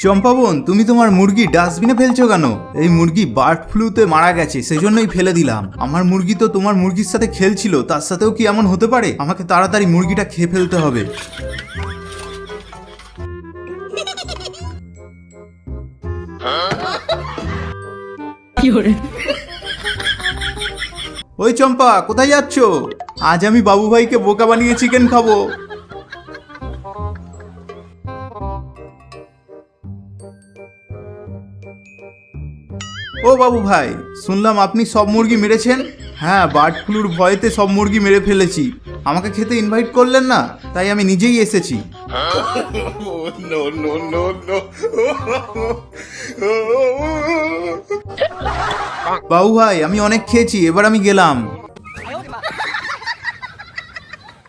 চম্পা বোন, তুমি তোমার মুরগি ডাস্টবিনে ফেলছো কেন? এই মুরগি বার্ড ফ্লুতে মারা গেছে, সেজন্যই ফেলে দিলাম। আমার মুরগি তো তোমার মুরগির সাথে খেলছিল, তার সাথেও কি এমন হতে পারে? আমাকে তাড়াতাড়ি মুরগিটা খেয়ে ফেলতে হবে। ওই চম্পা, কোথায় যাচ্ছ? আজ আমি বাবু ভাইকে বোকা বানিয়ে চিকেন খাবো। ও বাবু ভাই, শুনলাম আপনি সব মুরগি মেরেছেন। হ্যাঁ, বার্ড ফ্লুর ভয়েতে সব মুরগি মেরে ফেলেছি। আমাকে খেতে ইনভাইট করলেন না, তাই আমি নিজেই এসেছি। বাবু ভাই, আমি অনেক খেয়েছি, এবার আমি গেলাম।